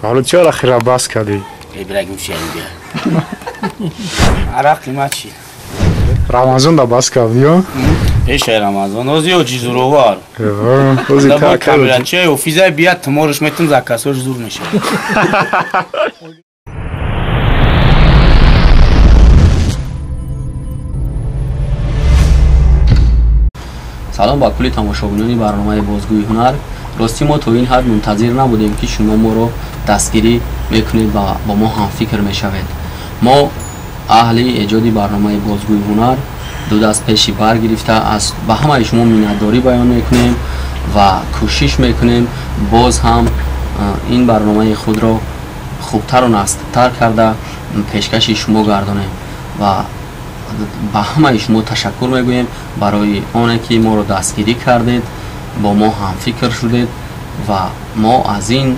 حالا چرا خیلی بس کردی؟ برگم شنگه عرق قیمت چی؟ رمضان دا بس کردی ها؟ ایش رمضان اوزی او جی زوروار اوزی دا با تا کاملا کردی چه اوفیزای بیاد تمارش میتون زکاسوش زور میشه سلام با کلی تماشاگران برنامه بازگوی هنر. راستی ما تا این حد منتظر نبودیم که شما ما رو دستگیری میکنید و با ما هم فکر میشوید. ما اهل ایجاد برنامه بازگوی هنر دو دست پیشی برگرفته از به همه شما میnnتداری بیان میکنیم و کوشش میکنیم باز هم این برنامه خود را خوبتر و نزدیکتر کرده پیشکش شما گردانیم و با همه شما تشکر میگوییم برای آنه که ما رو دستگیری کردید، با ما هم فکر شدید و ما از این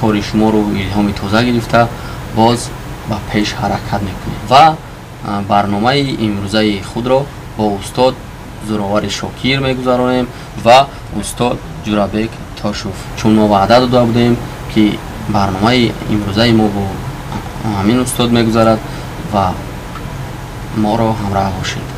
کار شما رو الهام تازه گرفته باز با پیش حرکت میکنیم و برنامه امروزه خود را با استاد زوراور شاکیر میگذرانیم و استاد جورابک تاشوف، چون ما وعده داده بودیم که برنامه امروزه ما با همین استاد میگذرد و ما را همراه باشید.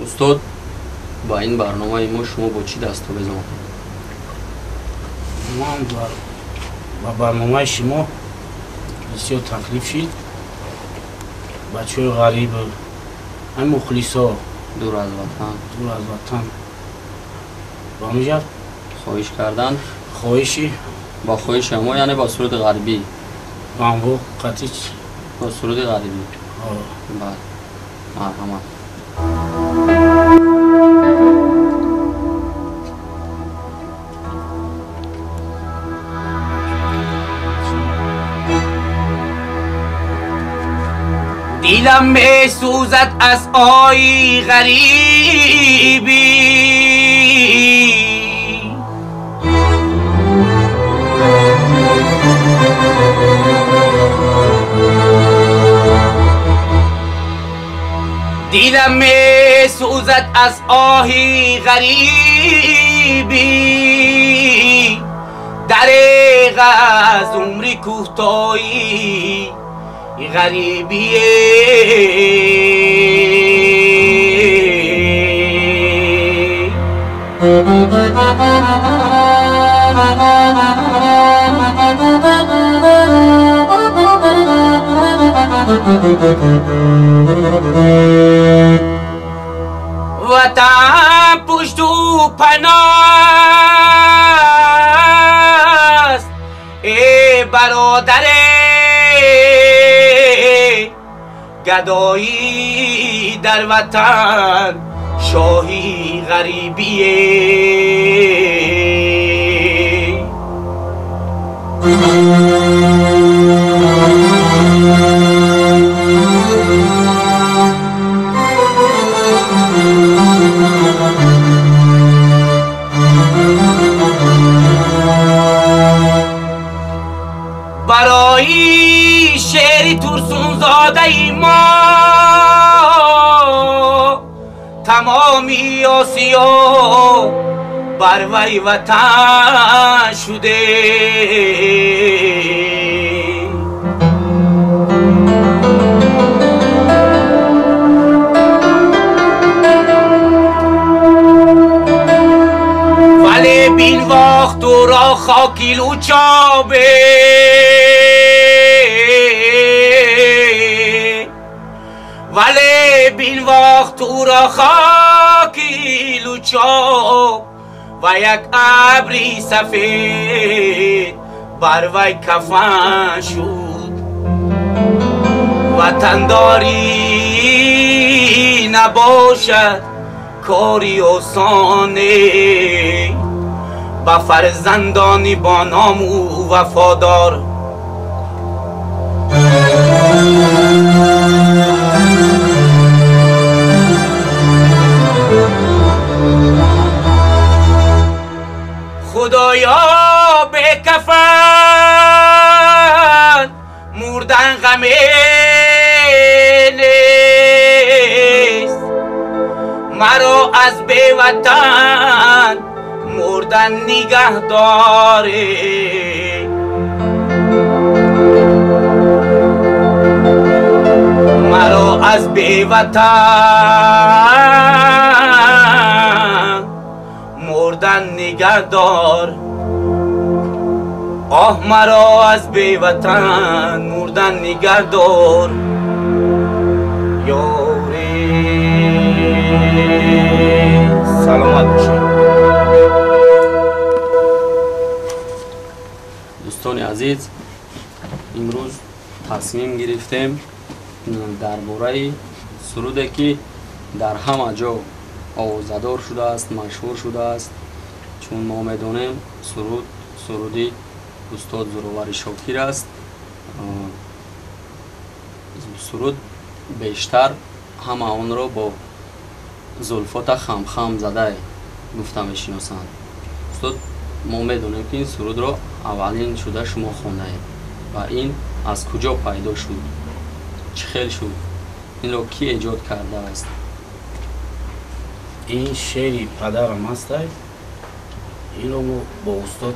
استاد با این برنامه ما شما با چی دست بزنید؟ ما هم با برنامه شما بسیار تکلیف شد. بچه های غریب هم مخلصا دور از وطن با میجر خواهش کردن خواهشی با خواهش ما یعنی با صورت غربی بانگو قطعی با صورت غربی بعد مرحمت دیلم می سوزد از آی غریبی دیلم می سوزد از آهی غریبی دریغ از عمری کوتاهی غریبیه وطن پشت و پناست ای برادر گدایی در وطن شاهی غریبیه برای شعری ترسون زاده ای ما تمامی آسیا بر وی وطن شده ولی بین وقت تو را خاکی لوچابه ولی بین وقت تو را خاکی لوچاب و یک ابری سفید بر وی کفن شد وطنداری نباشد کاری آسانه با فرزندانی با نام او وفادار خدایا به کفن مردن غمی نیست مرا از بی وطن مردن نگه داره مرا از بی وطن مردن نگه دار آه مرا از بی وطن مردن نگه دار یاری سلامت باشید. دوستان عزیز، امروز تصمیم گرفتیم درباره سروده که در همه جا آوازدار شده است، مشهور شده است. چون ما میدونیم سرودی استاد زورآور شاکر است. سرود بیشتر همه آن را با زلفات خم خم زده گفته میشناسند. استاد، ما میدونیم که این سرود را اولین شده شما خونده اید و این از کجا پیدا شد؟ چه خیلی شد؟ این را کی ایجاد کرده است؟ این شعری پدرم است. این را ما با استاد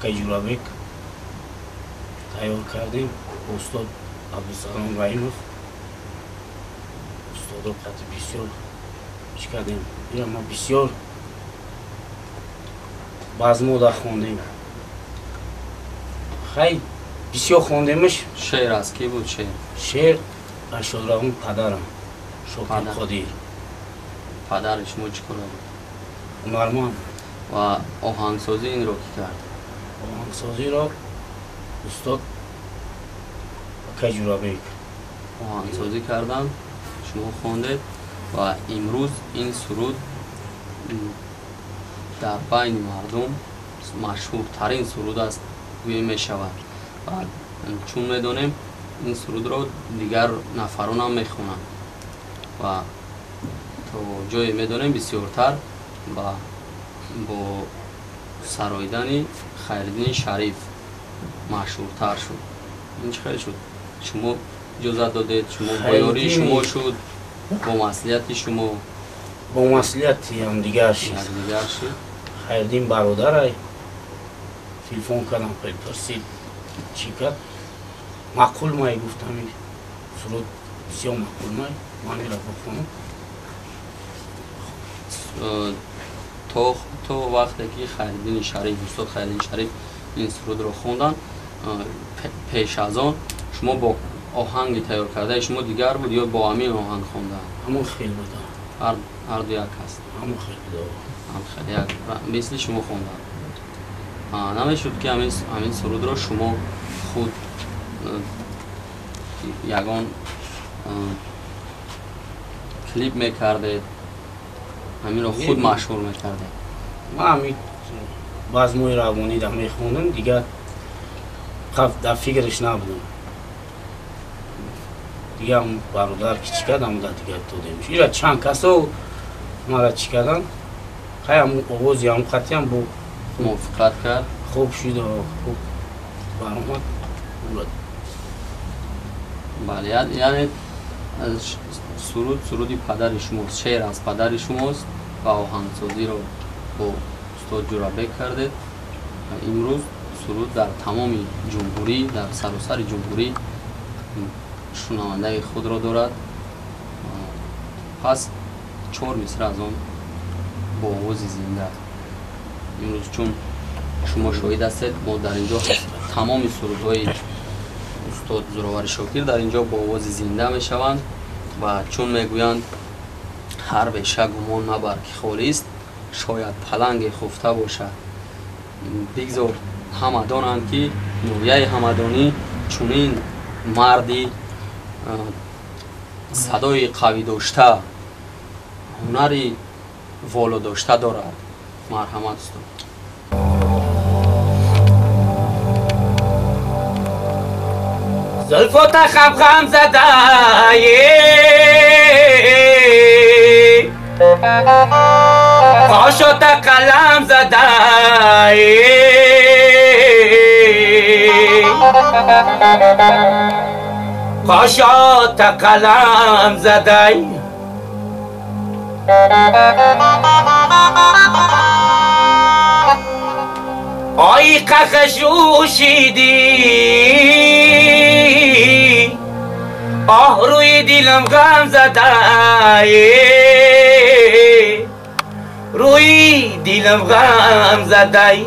کجورابک تیار کردیم. استاد عبدالسلام رحیمов استاد را قطع بسیار چی کردیم. این را ما بسیار بزموده خوندیم. خیلی بسیار خوندیمش. شعر از کی بود؟ شعر ارشادرغم پدرم شاکر قادر. پدر شما چی کنه بود؟ هنرمند. و آهنگسازی این را کی کرد؟ آهنگسازی را استاد کجورابک آهنگسازی کردن، شما خواندید و امروز این سرود در بین مردم مشهورترین سرود است گویی می شود. و چون میدونیم این سرود را دیگر نفران هم می خوانند و تا جایی میدونیم بسیارتر با سراییدن خیرالدین شریف مشهورتر شد. این چه خیلی شد؟ شما اجازت دادید، شما با یاری شما شد، با مسئولیت شما با مسئولیتی هم دیگر شد. خیرالدین برادر تلفن کردم پرسید چی کرد. معقول مایی گفتم این سرود بسیار معقول مایی من را بخونم. تا وقتی که خیرالدین شریف استاد خیرالدین شریف این سرود را خوندن، پیش از آن شما با آهنگ تیار کرده شما دیگر بود یا با همین آهنگ خوندن؟ همون خیلی بود. هر دو یک هست. همون خیلی بود. هم خیلی یک مثل شما خوندن. نمیشد که همین سرود را شما خود یگان کلیپ میکرده، همین را خود مشهور میکرده؟ من همین بزموی روانی در میخوندم دیگر در فکرش نبودم. دیگه هم برادر که چی کردم در دیگر دادیمش. ایرا چند کسا مرا چی کردن خیلی همون آوازی هم خطی هم با موافقت کرد. خوب شد و خوب برآمد. بله، یعنی سرودی پدر شماست، شعر از پدر شماست و آهنگسازی رو با استاد جورابک کرده. امروز سرود در تمام جمهوری، در سراسر جمهوری شنونده خود را دارد. پس 4 مصرع از آن با آواز زنده. امروز چون شما شاهد هستید ما در اینجا تمام سرودهای استاد زورآور شاکر در اینجا با آواز زنده می شوند و چون میگویند حرب شک گمان مبر که خالی است، شاید پلنگ خفته باشد. بگذار همه دانند که نویه همدانی چونین مردی صدای قوی داشته، هنری والا داشته دارد. مرحمت است. زلفات خم خم زده پاشات قلم زده پاشات قلم زده آی قخشوشیدی آه روی دلم غم زدای روی دلم غم زدای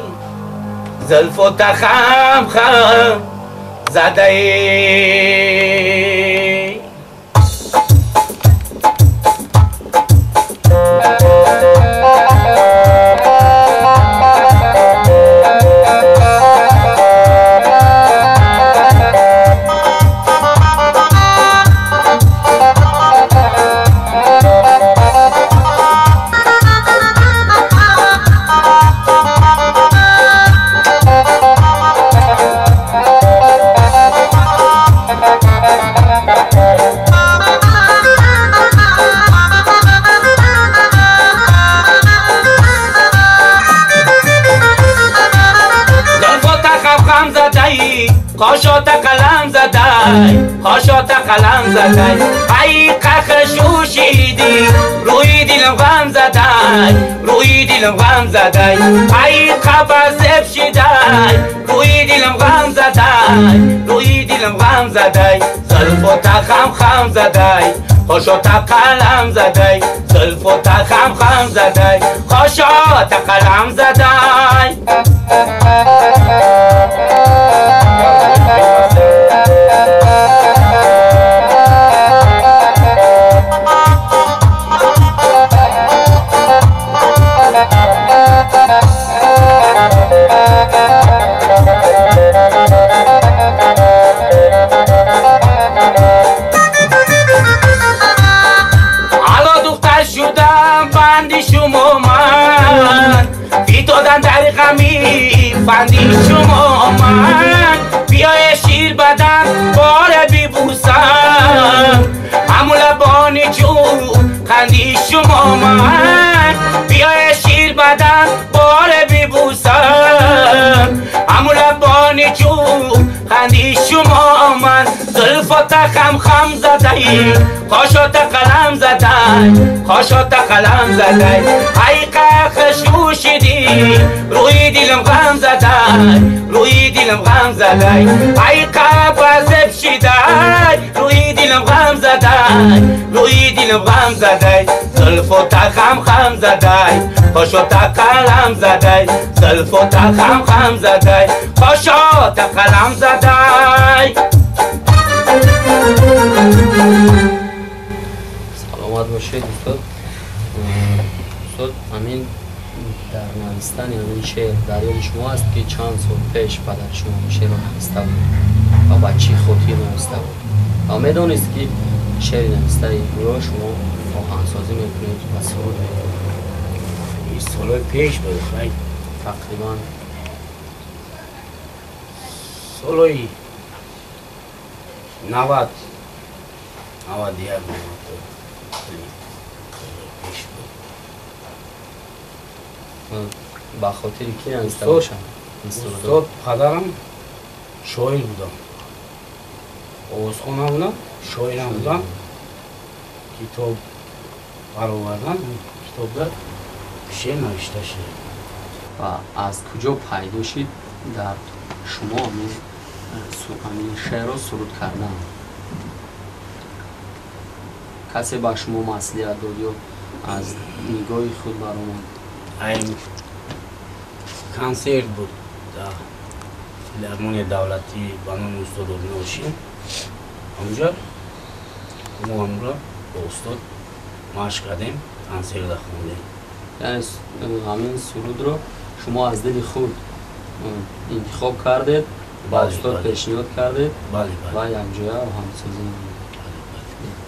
زلف و تخم خم زدای خاشات قلم زدای خاشات قلم زدای ای قخشوشیدی روی دلم غم زدای روی دلم غم زدای ای قبض شیدای روی دلم غم زدای روی دلم غم زدای زلف و تخم خم زدای خاشات قلم زدای زلف و تخم خم زدای خاشات قلم زدای فندی شما من بیای شیر بدن بار بیبوسم همو لبانی جون خندی شما من بیای شیر بدن بار بیبوسم همو لبانی جون خندی شما من زلف و تخم خم زدی خاشات قلم زدی خاشات قلم زدی ای قخشوشیدی روی دلم غم زدی روی دلم غم زدی ای قبض شیدی روی دلم غم زدی روی دلم غم زدی زلف و تخم خم زدی خاشات قلم زدی زلف و تخم خم زدی خاشات قلم زدی سلامت باشید استاد. استاد همین در نویستن همین شعر در یاد شما است که چند سال پیش پدر شما شعر را نوشته بود و بچی خودی نوشته بود و میدانست که شعر نوشته رو شما آهنگسازی میکنید و سرود میکنید. این سال پیش بود خیلی تقریبا سالای 90 دیگر پیش بود. با خاطر کی نوشته باشم؟ استاد پدرم شاعر بودم، آوازخوانم بودم، شاعرم بودم. کتاب برآوردن، کتاب در شعر نوشته شد. و از کجا پیدا شد در شما همین شعر را سرود کردن؟ کسی با شما مصلحت داد یا از نگاه خود برآمد؟ این کنسرت بود در فیلارمونی دولتی به نام استاد نوشین. اونجا ما همراه با استاد مشق کردیم، کنسرت خوندیم. یعنی همین سرود رو شما از دل خود انتخاب کردید، با استاد پیشنهاد کردید بله و یک جای آهنگسازی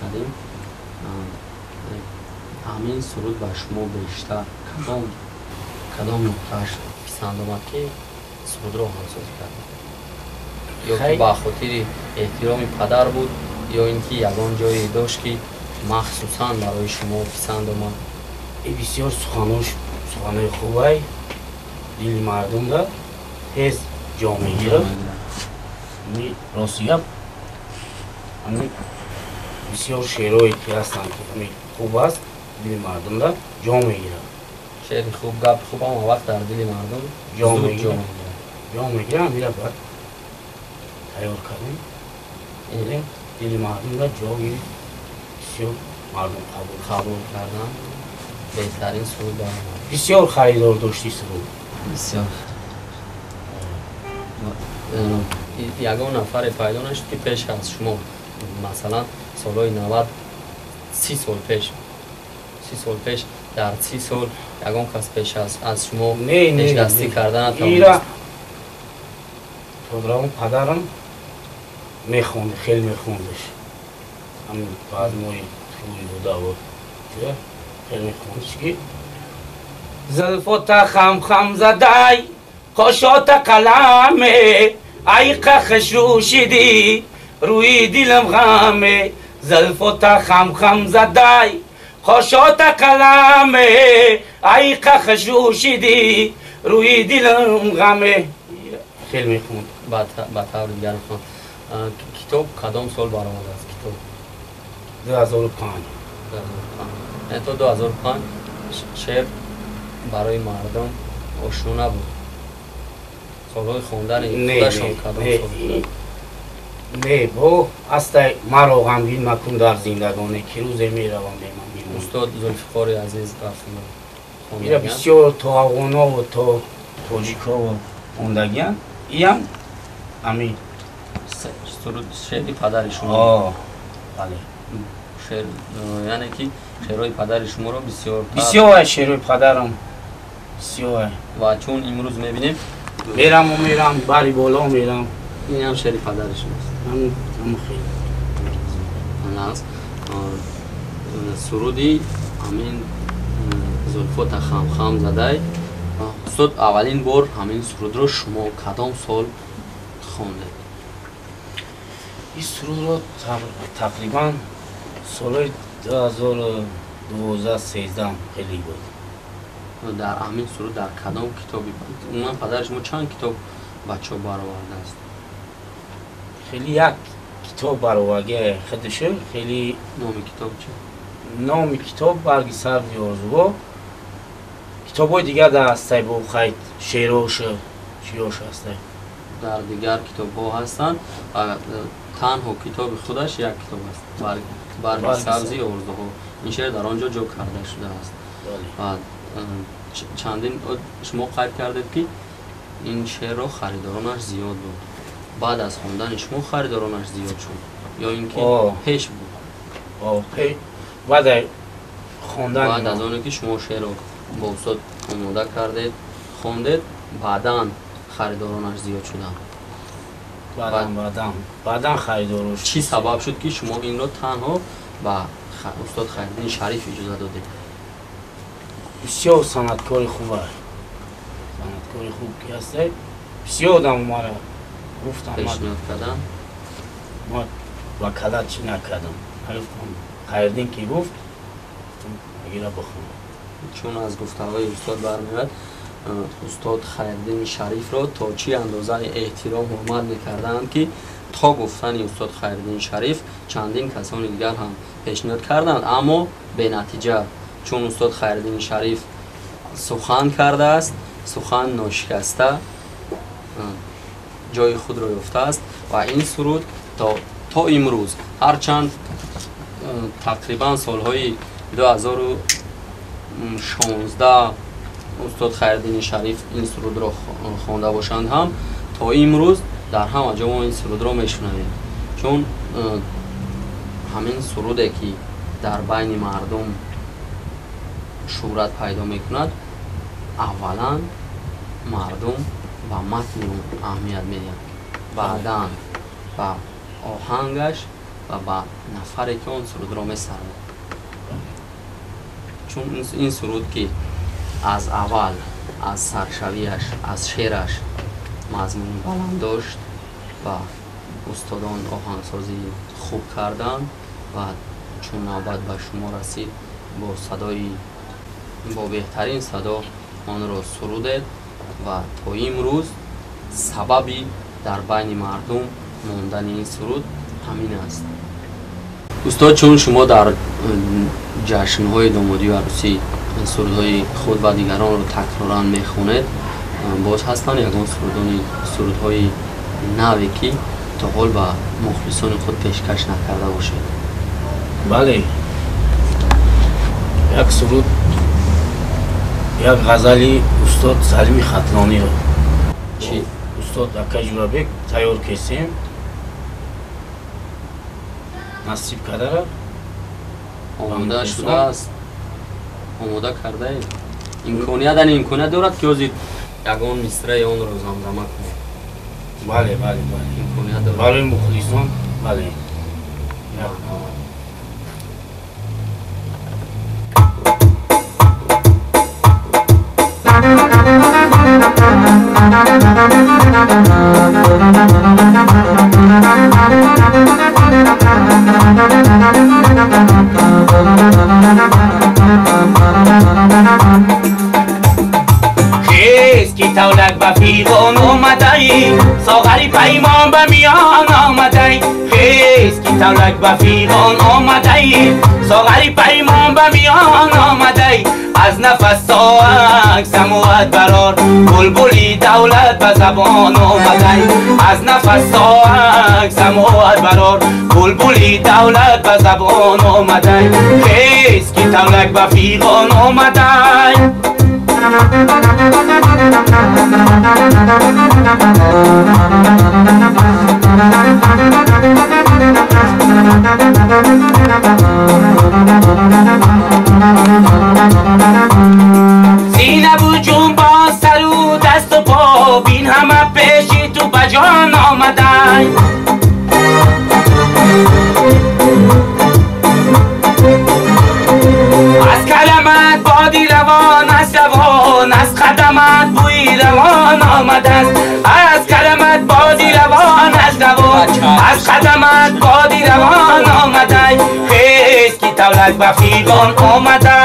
کردیم. همین سرود به شما بیشتر کدام نقطه‌اش پسند آمد که سرود رو آهنگسازی کردید؟ یا که با خاطر احترام پدر بود یا اینکه یگان جایی داشت که مخصوصاً برای شما پسند آمد؟ بسیار سخنهای خوبه دل مردم را تیز جا میگیره. راستی بسیار شعرهایی که هستند که خوب است دل مردم را جا میگیرد. شعر خوب گپ خوب هم وقت در دل مردم جا زود میگیره. جا میگیره. جا میگیرم میره بعد تیار کردیم این دل مردم را جا گیرید بسیار مردم قبول کردن بهترین سرود برای ما. بسیار خریدار داشتی سرود. بسیار یگان نفر پیدا نشد که پیش از شما مثلا سالهای 90 30 سال پیش در 30 سال یگان کس پیش از شما پیش دستی کردن ایرا پروگرام پدرم میخوند خیلی میخوندش همین بعد موی توی بودا بود چه خیلی میخوندش که زلفوتا خم زدای قاشات قلمه عیق خشوشیدی روی دلم غمه زلفوتا خم زدای قاشات قلمه عیق خشوشیدی روی دلم غمه خیلی میخوند. با طور دیگر میخوند. کتاب کدام سال برآمده است کتاب؟ 2005. یعنی تا 2005 شعر برای مردم آشنا نبود. سالهای خوندن خودشان کدام سال بود؟ نه با اصلا مرا غمگین مکن در زندگانی که روزی میروم بیرون. استاد ذوالفقار عزیز رفتیم میره بسیار تا افغانا و تا تاجیکا و خوندگیان ایم امین شعری پدر شما. آه بله شعر یعنی که شعرهای پدر شما را بسیار شعرهای پدرم بسیار و چون امروز میبینیم میرم بری بالا میرم این هم شعر پدر شماست. همون خیلی هست سرودی همین زلفات خم زدای استاد اولین بار همین سرود رو شما کدام سال خوانده؟ این سرود رو تقریبا سال 2012 13 خیلی بود. در همین سرود در کدام کتابی بود؟ اون پدر شما چند کتاب بچه برآورده است؟ خیلی یک کتاب برآورده خودشه. خیلی نام کتاب چه؟ نام کتاب برگی سبزی آرزوها. کتاب‌های دیگر در هسته با خیلی شعراش هسته. در دیگر کتاب‌ها هستند. تنها کتاب خودش یک کتاب است. برگ سبزی آرزوها. این شعر در آنجا جو کرده شده است. و چندین شما قید کردید که این شعر را خریدارانش زیاد بود. بعد از خواندن شما خریدارانش زیاد شد یا اینکه پیش بود؟ بعد خواندن بعد از آنکه شما شعر را با استاد آماده کردید خواندید بعداً خریدارانش زیاد شدن. بعداً خریدارانش چی سبب شد که شما این را تنها با استاد خیرالدین شریف اجازه دادید؟ بسیار صنعتکار خوبه. صنعتکار خوب که هسته. بسیار آدم ما را گفتم پیشنهاد کردن. ما وکالت چی نکردم. خیرالدین که گفت اگه را بخونم. چون از گفته‌های استاد برمیاد استاد خیرالدین شریف را تا چی اندازه احترام حرمت می‌کردند که تا گفتن استاد خیرالدین شریف چندین کسان دیگر هم پیشنهاد کردند اما به نتیجه. چون استاد خیرالدین شریف سخن کرده است سخن ناشکسته جای خود را یافته است و این سرود تا امروز هرچند تقریبا سالهای 2016 استاد خیرالدین شریف این سرود را خوانده باشند هم تا امروز در همه جا ما این سرود را میشنویم. چون همین سروده که در بین مردم شهرت پیدا میکند اولا مردم و متن اهمیت میدن بعدا با آهنگش و با نفری که اون سرود را میسرد. چون این سرود که از اول از سرشویش از شعرش مضمون بلند داشت و استادان آهنگسازی خوب کردند و چون نوبت به شما رسید با بهترین صدا آن را سرودید و تا امروز سببی در بین مردم ماندن این سرود همین است. استاد چون شما در جشن‌های دامادی و عروسی سرودهای خود و دیگران رو تکرارا میخونید، باز هستن یکان سرودهای نوی که تا حال به مخلصان خود پیشکش نکرده باشید؟ بله، یک سرود، یک غزلی استاد سلیمی خطلانی رو چی؟ استاد اکا جورابک تیار کردیم، نصیب کرده را آماده شده است، آماده کرده اید. امکانیت دارد که ازید یکان مصرع آن را زمزمه کنید؟ بله بله بله، امکانیت دارد. برای مخلصان بله. خیز کی تولک با فیغان آمدهی ساغری پیمان به میان آمدهی خیز کی تولک با فیغان آمدهی ساغری پیمان به میان آمدهی از نفس ساعک سموت برار بلبلی دولت به زبان آمدهی از نفس ساعک سموت برار بلبلی دولت به زبان آمدهی خیز کی تولک با فیغان آمدهی زینب و جنبان سر و دست و پا بین همه پیشی تو بجان آمدن از کلمت بادی روان از روان از خدمت بوی روان آمده است از کلمت بادی روان از روان از خدمت بادی روان آمده خیز کی تولک به فیغان آمده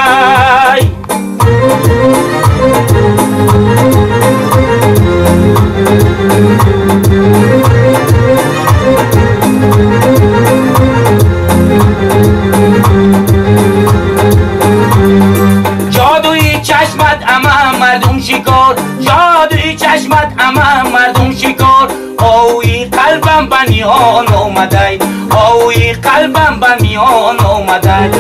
جادوی چشمت اما مردم شکار جادوی چشمت اما مردم شکار اوی قلبم به میان آمده اوی قلبم به میان آمده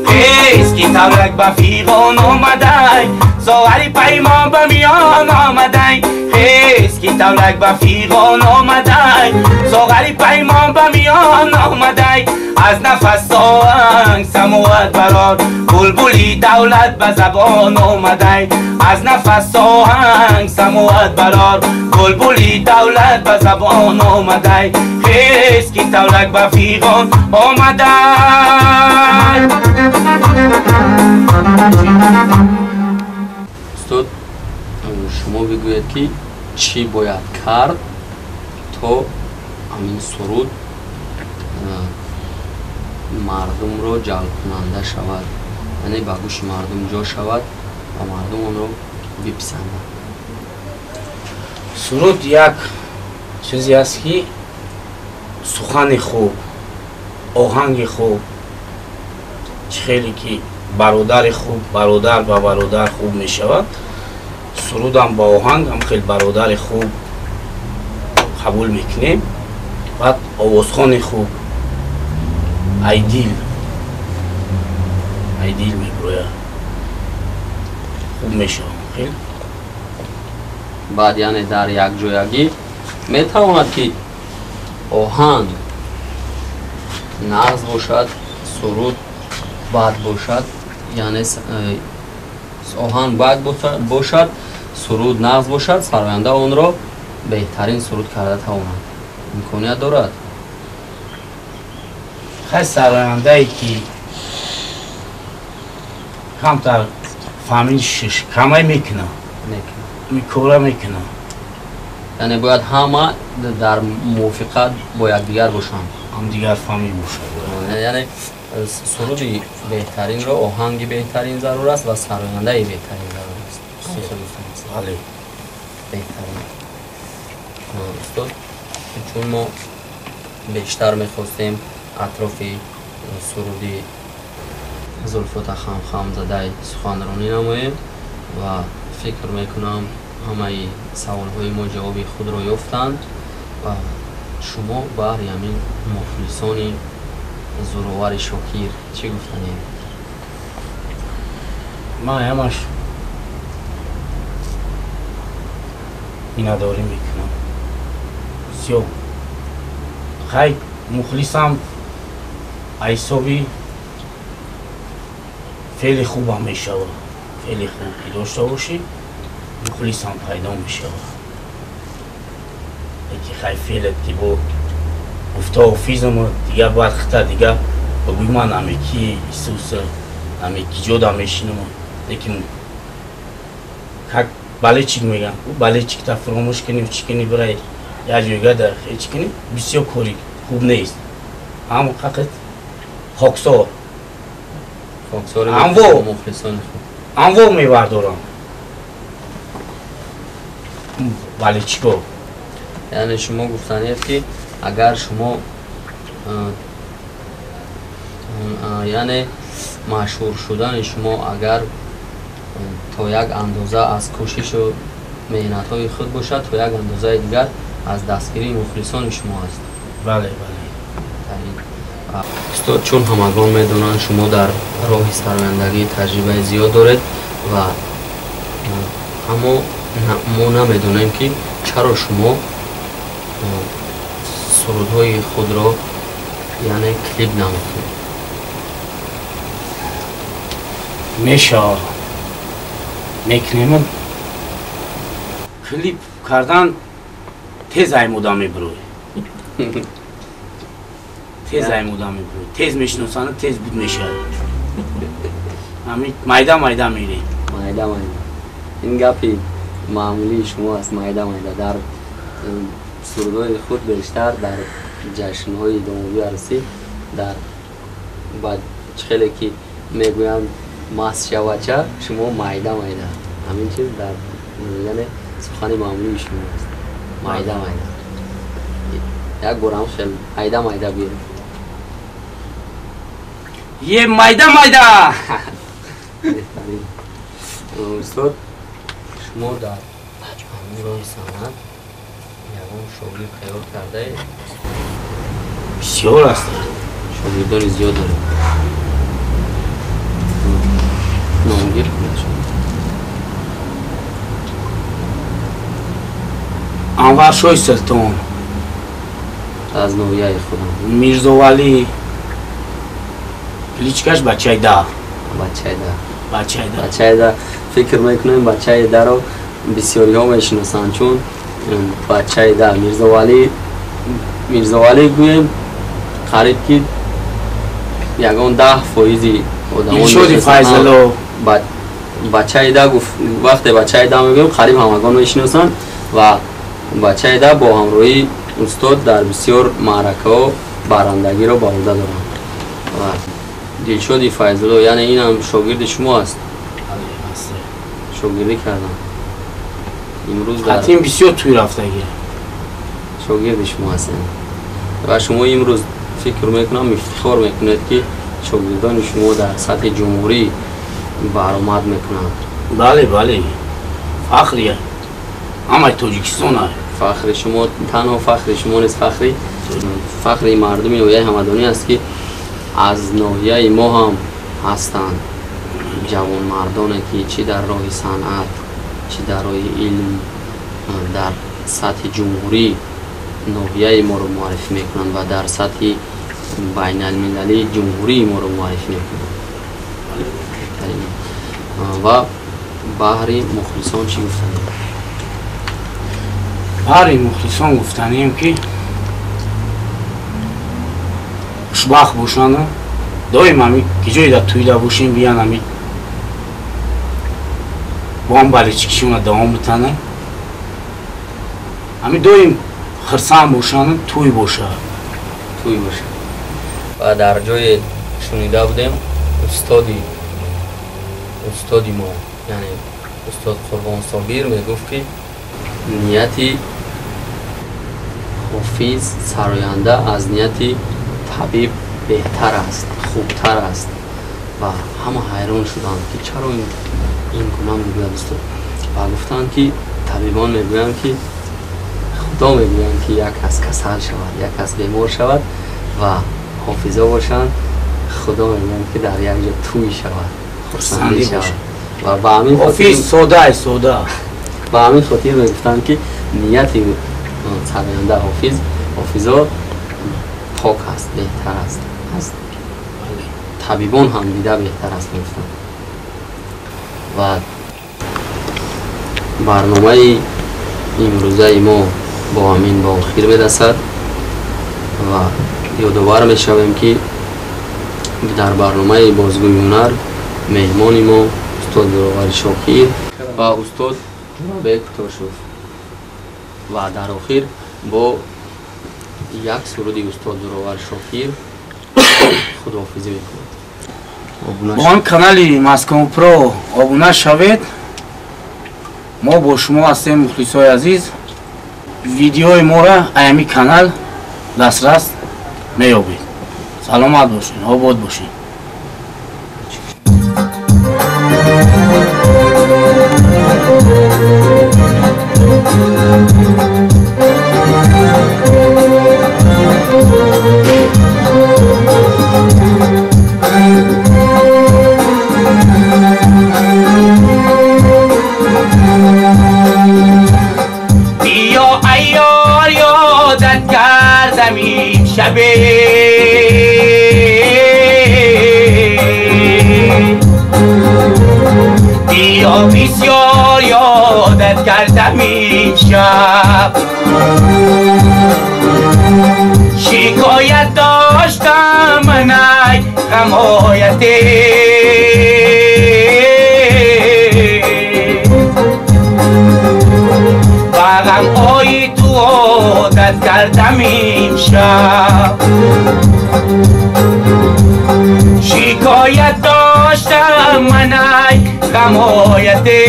خیز کی تولک به فیغان آمده ساغری پیمان به میان آمده خیز کی تولک به فیغان آمده ساغری پیمان به میان آمده از نفس ساهنگ سموت برار بلبلی دولت به زبان آمده از نفس ساهنگ سموت برار بلبلی دولت به زبان آمده خیز کی تولک به فیغان آمده استاد شما بگوید که چی باید کرد تا همین سرود مردم رو جلب کننده شود، یعنی به گوش مردم جا شود و مردم اون رو بپسندند؟ سرود یک چیزی است که سخن خوب، آهنگ خوب، خیلی که برادر خوب برادر با برادر خوب می شود، سرود هم با آهنگ هم خیلی برادر خوب قبول میکنیم. بعد آوازخوان خوب ایدیل میگوید خوب میشه خیلی. بعد یعنی در یک جایگی میتواند که آهنگ نغز باشد، سرود بد باشد، یعنی آهنگ بد باشد، سرود نغز باشد، سراینده اون را بهترین سرود کرده تواند. امکانیت دارد؟ خیلی سراینده ای که کمتر فهمیدش کمی میکنه میکوره میکنه، یعنی باید همه در موافقت با یکدیگر باشند، هم دیگر فهمی باشه. یعنی سرودی بهترین را آهنگی بهترین ضرور است و سراینده بهترین ضرور است. بله بهترین. استاد چون ما بیشتر میخواستیم اطرافی سرودی زلفت خم زده سخنرانی نماییم و فکر میکنم همه سوال های ما جواب خود را یافتند و شما بر همین مخلصان زورآور شاکر چی گفتنید؟ من همش بیناداری میکنم بسیار خیلی مخلصم حسابی خیلی خوبم میشه خیلی خوب داشته باشی مخلصم پیدا میشه یکی خیلی فعلت که با گفته حافظم دیگه وقتا دیگه بگوی من همیکی ایسوس همیکی جدا میشینم لیکن بله چی میگم بله چی که تا فراموش کنی و چی کنی برای یا جایگاه در چی کنی بسیار کاری خوب نیست هم حقیقت خاکسار مخلصان خوب انواع میبردارم ولی چیکار؟ یعنی شما گفتنید که اگر شما یعنی مشهور شدن شما اگر تا یک اندازه از کوشش و مهنت های خود باشد تا یک اندازه دیگر از دستگیری مخلصان شما است. بله بله. استاد چون همگان میدونن شما در راه سرمایه‌داری تجربه زیاد دارید و اما ما نمیدونیم که چرا شما سرودهای خود را یعنی کلیپ نمیکنید. میشه میکنیم کلیپ کردن تیز ایمودا میبروی تیز ایمودا میبروی تیز میشنوسانه تیز بود میشه همین مایده مایده میری مایده مایده این گپی معمولی شما است. مایده مایده در سرودهای خود بیشتر در جشنهای دومی عروسی در بعد خیلی که میگویند ماست شوچه شما مایده مایده همین چیز در یعنی سخن معمولی شما است. مایده مایده یک برام خیلی مایده مایده بیرون یه مایده مایده استاد شما در همین راه صنعت یکم شغلی خیال کرده بسیار است شاگردان زیاد داره نامگیر کنه انور شوی سلطان از نویه خودم میرزا ولی کلیچکش بچه ده بچه ده فکر میکنم بچه ده رو بسیاری ها میشناسن چون بچه ده میرزا ولی گویم قریب که یکان 10% آدمان شدی فایزلو بچه ده وقتی بچه ده میگویم قریب همگان میشناسن و بچه ده با همراهی استاد در بسیار معرکه و برندگی رو برده دارن و دلشادی فایزلو یعنی این هم شاگرد شما است. شاگردی کردم امروز در حتیم بسیار توی رفتگی شاگرد شما هستن و شما امروز فکر میکنم افتخار میکنید که شاگردان شما در سطح جمهوری برآمد میکنند. بله بله فخریه همه تاجیکستان های فخر شما تنها فخر شما نیست فخر مردم ناحیه همدانی است که از ناحیه ما هم هستند جوان مردانی که چی در راه صنعت چی در راه علم در سطح جمهوری ناحیه ما رو معرفی میکنند و در سطح بین المللی جمهوری ما رو معرفی میکنند و بحری مخلصان چی گفتند؟ بحری مخلصان گفتنیم که خوشبخت باشن دایم همی که جایی در تویده باشیم بیان همی با هم برای چکشون دوام بتنن همی دایم خرسان باشن توی باشه و در جای شنیده بودیم استادی ما یعنی استاد قربان صابر میگفت که نیتی حافظ سراینده از نیتی طبیب بهتر است، خوبتر است و همه حیران شدند که چرا این گناه میگوید استاد و گفتند که طبیبان میگویند که خدا میگویند که یک از کسل شود، یک از بیمار شود و حافظا باشند، خدا میگویند که در یک جا توی شود، خرسندی شود و به همین حافظ سوده به همین خاطر میگفتند که نیت سراینده حافظا پاک است، بهتر است، از طبیبان هم دیده بهتر است میگفتند. و برنامه امروزه ما با همین با آخر میرسد و یادآور میشویم که در برنامه بازگوی هنر مهمان ما استاد زورآور شاکر و استاد جناب کوتاشوف و در آخر با یک سرود استاد زورآور شاکر خداحافظی میکنیم. با هم کانال مسکن پرو آبونه شوید. ما با شما هستیم مخلصای عزیز. ویدیوی ما را ایمی کانال دسترس میابید. سلامت باشین، آباد باشین. بیا ایار یادت کردم این شبه، بیا بسیار یادت کردم این شب، شکایت داشتم من ای غمایته، غم آی تو عادت کردم این شب، شکایت داشتم من ای غمایته،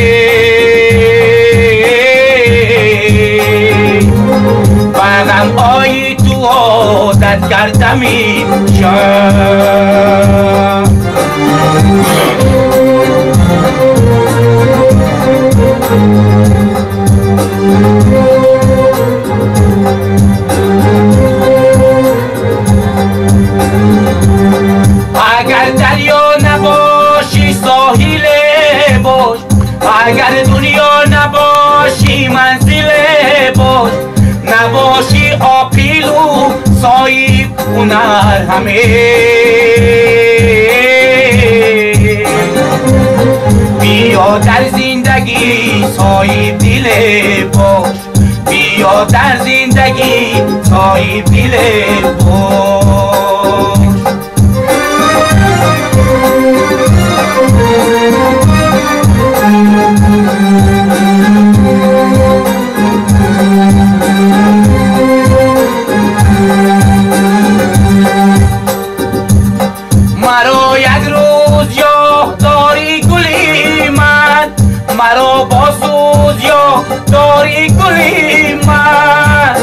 غم آی تو عادت کردم این شب. اگر دریا نباشی ساحل باش، اگر دنیا نباشی منزل باش، نباشی آپیلو صاحب هنر همه، بیا در زندگی صاحب دل باش، بیا در زندگی صاحب دل باش. مرا یک روز یاد داری گلی من، مرا با سوز یاد داری گلی من،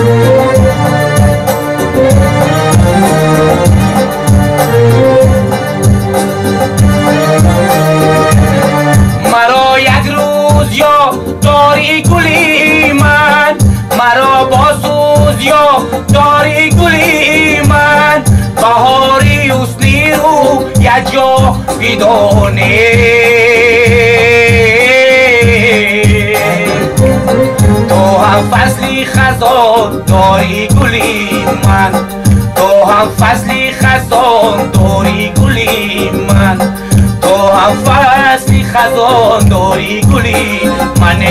مرا یک روز یاد داری گلی من، مرا با سوز یاد داری گلی من، بهاری حسنی رو یک جا بدانه، تو هم فصلی خزان داری گلی من، تو هم فصلی خزان داری گلی من، تو هم فصلی خزان داری گلی من.